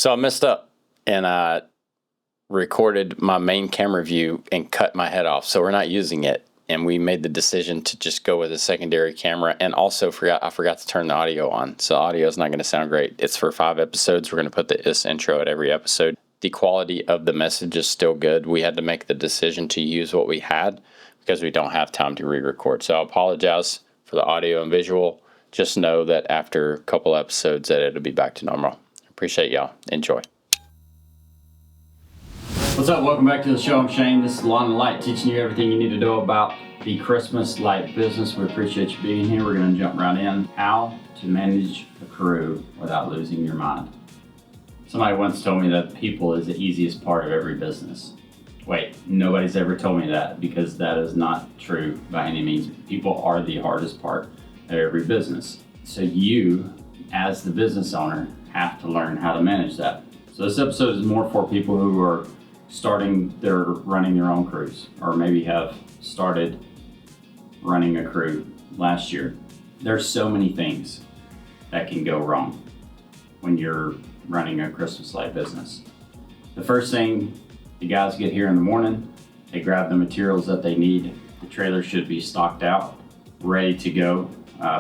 So I messed up and I recorded my main camera view and cut my head off. So we're not using it. And we made the decision to just go with a secondary camera, and also I forgot to turn the audio on. So audio is not going to sound great. It's for 5 episodes. We're going to put this intro at every episode. The quality of the message is still good. We had to make the decision to use what we had because we don't have time to re-record. So I apologize for the audio and visual. Just know that after a couple episodes that it'll be back to normal. Appreciate y'all. Enjoy. What's up? Welcome back to the show. I'm Shane. This is Lawn and Light, teaching you everything you need to know about the Christmas light business. We appreciate you being here. We're going to jump right in. How to manage a crew without losing your mind. Somebody once told me that people is the easiest part of every business. Wait, nobody's ever told me that, because that is not true by any means. People are the hardest part of every business. So you, as the business owner, have to learn how to manage that. So this episode is more for people who are running their own crews, or maybe have started running a crew last year. There's so many things that can go wrong when you're running a Christmas light business. The first thing, the guys get here in the morning, they grab the materials that they need. The trailer should be stocked out, ready to go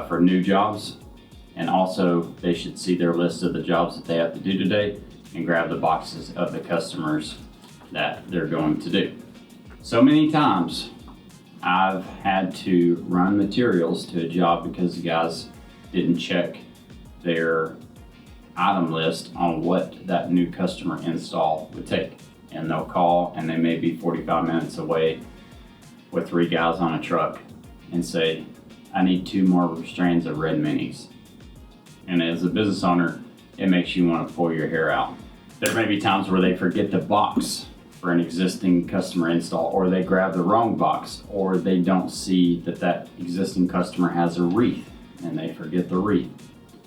for new jobs. And also they should see their list of the jobs that they have to do today and grab the boxes of the customers that they're going to do. So many times I've had to run materials to a job because the guys didn't check their item list on what that new customer install would take. And they'll call and they may be 45 minutes away with 3 guys on a truck and say, I need 2 more strands of red minis. And as a business owner, it makes you want to pull your hair out. There may be times where they forget the box for an existing customer install, or they grab the wrong box, or they don't see that existing customer has a wreath and they forget the wreath.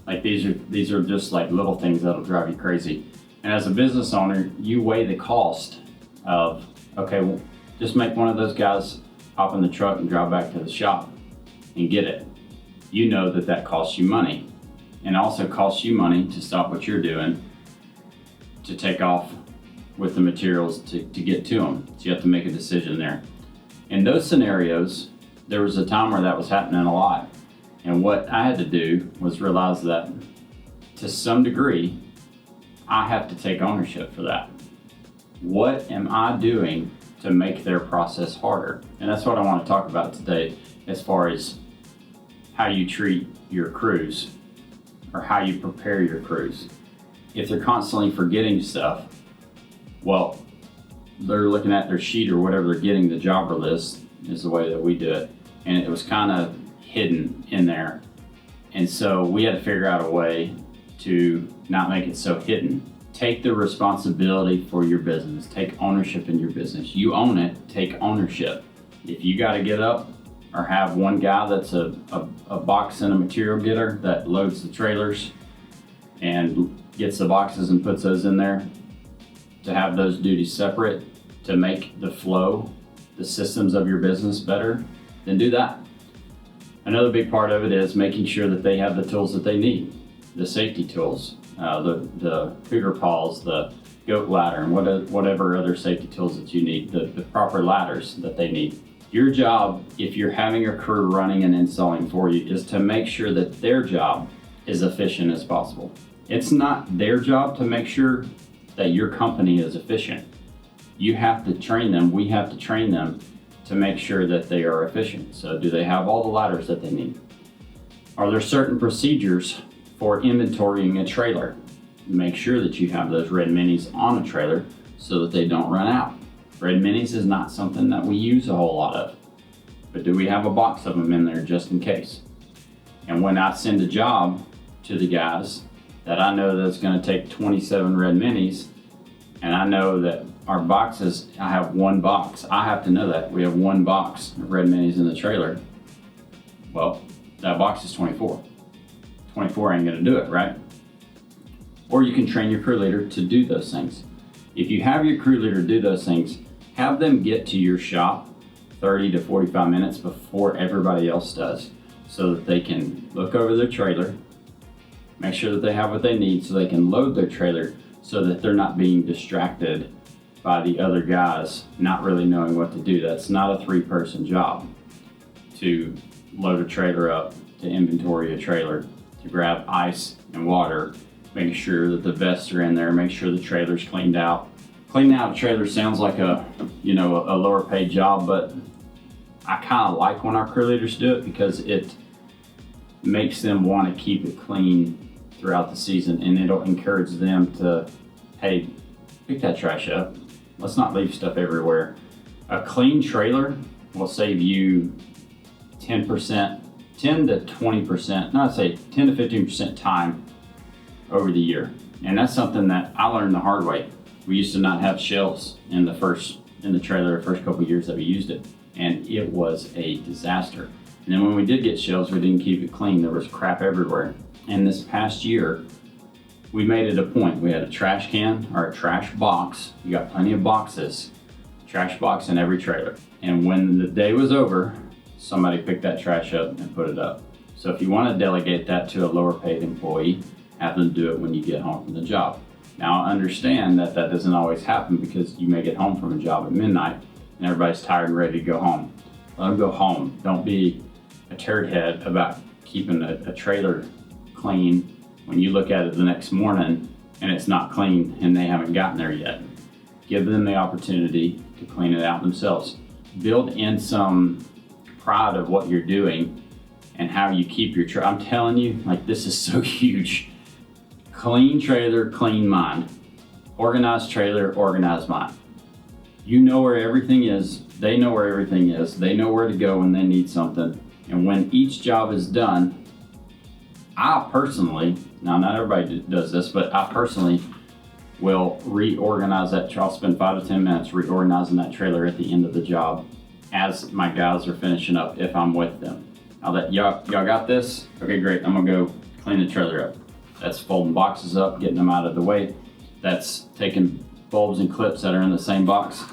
Like these are just like little things that'll drive you crazy. And as a business owner, you weigh the cost of, okay, well, just make one of those guys hop in the truck and drive back to the shop and get it. You know that costs you money, and also costs you money to stop what you're doing to take off with the materials to get to them. So you have to make a decision there. In those scenarios, there was a time where that was happening a lot. And what I had to do was realize that to some degree, I have to take ownership for that. What am I doing to make their process harder? And that's what I want to talk about today, as far as how you treat your crews or how you prepare your crews. If they're constantly forgetting stuff, well, they're looking at their sheet or whatever they're getting, the jobber list is the way that we do it. And it was kind of hidden in there. And so we had to figure out a way to not make it so hidden. Take the responsibility for your business. Take ownership in your business. You own it, take ownership. If you got to get up or have one guy that's a box and a material getter that loads the trailers and gets the boxes and puts those in there, to have those duties separate to make the flow, the systems of your business better, then do that. Another big part of it is making sure that they have the tools that they need, the safety tools, the cougar paws, the goat ladder, and whatever other safety tools that you need, the proper ladders that they need. Your job, if you're having a crew running and installing for you, is to make sure that their job is efficient as possible. It's not their job to make sure that your company is efficient. You have to train them, we have to train them to make sure that they are efficient. So do they have all the ladders that they need? Are there certain procedures for inventorying a trailer? Make sure that you have those red minis on a trailer so that they don't run out. Red minis is not something that we use a whole lot of, but do we have a box of them in there just in case? And when I send a job to the guys that I know that's going to take 27 red minis, and I know that our boxes, I have 1 box. I have to know that we have 1 box of red minis in the trailer. Well, that box is 24. 24 ain't going to do it, right? Or you can train your crew leader to do those things. If you have your crew leader do those things, have them get to your shop 30 to 45 minutes before everybody else does, so that they can look over their trailer, make sure that they have what they need so they can load their trailer so that they're not being distracted by the other guys not really knowing what to do. That's not a 3-person job to load a trailer up, to inventory a trailer, to grab ice and water, make sure that the vests are in there, make sure the trailer's cleaned out. Cleaning out a trailer sounds like a lower paid job, but I kind of like when our crew leaders do it because it makes them want to keep it clean throughout the season, and it'll encourage them to, hey, pick that trash up. Let's not leave stuff everywhere. A clean trailer will save you 10 to 20%, no, I'd say 10 to 15% time over the year. And that's something that I learned the hard way. We used to not have shelves in the trailer the first couple of years that we used it, and it was a disaster. And then when we did get shelves, we didn't keep it clean. There was crap everywhere. And this past year, we made it a point. We had a trash can or a trash box. You got plenty of boxes, trash box in every trailer. And when the day was over, somebody picked that trash up and put it up. So if you want to delegate that to a lower paid employee, have them do it when you get home from the job. Now I understand that doesn't always happen because you may get home from a job at midnight and everybody's tired and ready to go home. Let them go home. Don't be a turd head about keeping a trailer clean when you look at it the next morning and it's not clean and they haven't gotten there yet. Give them the opportunity to clean it out themselves. Build in some pride of what you're doing and how you keep your trailer. I'm telling you, like, this is so huge. Clean trailer, clean mind. Organized trailer, organized mind. You know where everything is. They know where everything is. They know where to go when they need something. And when each job is done, I personally, now not everybody does this, but I personally will reorganize that. I'll spend 5 to 10 minutes reorganizing that trailer at the end of the job as my guys are finishing up if I'm with them. Now that y'all got this? Okay, great. I'm gonna go clean the trailer up. That's folding boxes up, getting them out of the way. That's taking bulbs and clips that are in the same box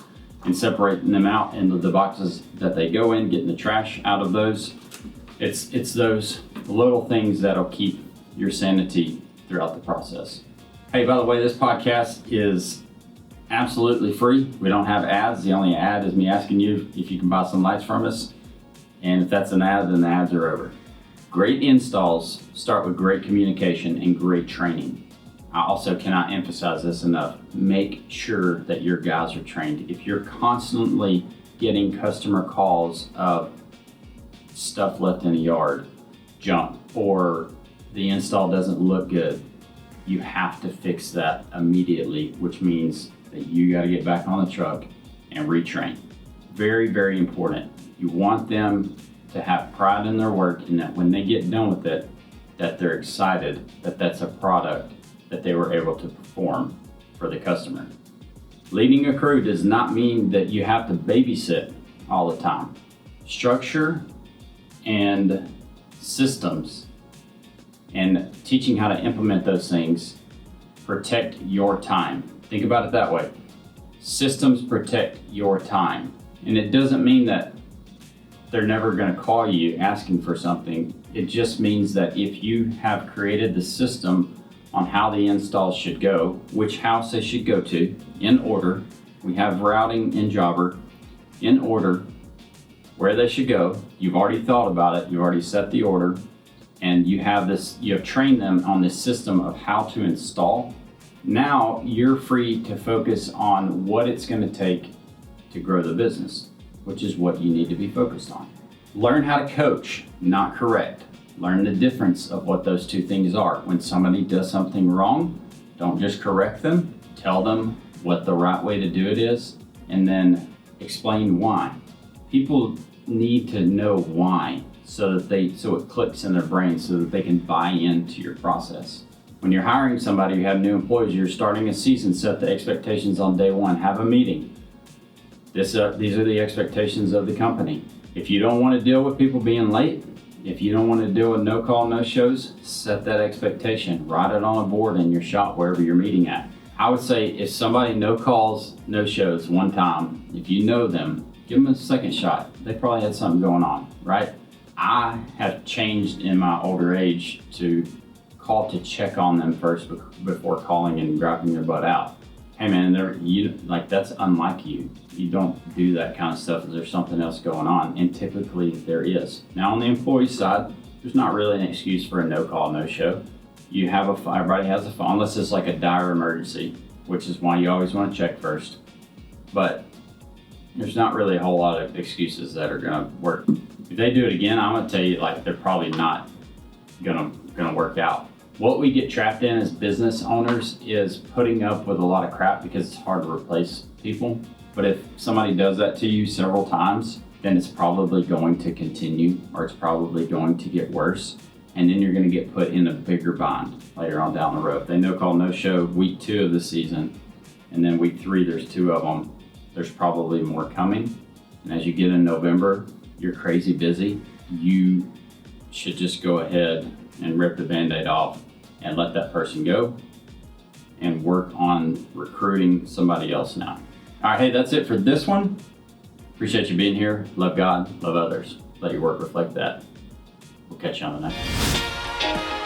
and separating them out into the boxes that they go in, getting the trash out of those. It's those little things that'll keep your sanity throughout the process. Hey, by the way, this podcast is absolutely free. We don't have ads. The only ad is me asking you if you can buy some lights from us. And if that's an ad, then the ads are over. Great installs start with great communication and great training. I also cannot emphasize this enough. Make sure that your guys are trained. If you're constantly getting customer calls of stuff left in the yard, junk, or the install doesn't look good, you have to fix that immediately, which means that you got to get back on the truck and retrain. Very, very important. You want them to have pride in their work and that when they get done with it, that they're excited that that's a product that they were able to perform for the customer. Leading a crew does not mean that you have to babysit all the time. Structure and systems and teaching how to implement those things protect your time. Think about it that way. Systems protect your time. And it doesn't mean that they're never going to call you asking for something. It just means that if you have created the system on how the install should go, which house they should go to, in order, we have routing in Jobber, in order, where they should go, you've already thought about it, you've already set the order, and you have trained them on this system of how to install. Now you're free to focus on what it's going to take to grow the business, which is what you need to be focused on. Learn how to coach, not correct. Learn the difference of what those two things are. When somebody does something wrong, don't just correct them, tell them what the right way to do it is, and then explain why. People need to know why so it clicks in their brain so that they can buy into your process. When you're hiring somebody, you have new employees, you're starting a season, set the expectations on day one, have a meeting. These are the expectations of the company. If you don't want to deal with people being late, if you don't want to deal with no call, no shows, set that expectation. Write it on a board in your shop, wherever you're meeting at. I would say if somebody no calls, no shows one time, if you know them, give them a second shot. They probably had something going on, right? I have changed in my older age to call to check on them first before calling and dropping their butt out. Hey man, that's unlike you. You don't do that kind of stuff. Is there something else going on? And typically there is. Now on the employee side, there's not really an excuse for a no call, no show. Everybody has a phone, unless it's like a dire emergency, which is why you always want to check first. But there's not really a whole lot of excuses that are gonna work. If they do it again, I'm gonna tell you, like, they're probably not gonna work out. What we get trapped in as business owners is putting up with a lot of crap because it's hard to replace people. But if somebody does that to you several times, then it's probably going to continue, or it's probably going to get worse. And then you're gonna get put in a bigger bind later on down the road. If they no call, no show week 2 of the season, and then week 3, there's 2 of them, there's probably more coming. And as you get in November, you're crazy busy. You should just go ahead and rip the Band-Aid off and let that person go and work on recruiting somebody else now. All right, hey, that's it for this one. Appreciate you being here. Love God, love others. Let your work reflect that. We'll catch you on the next one.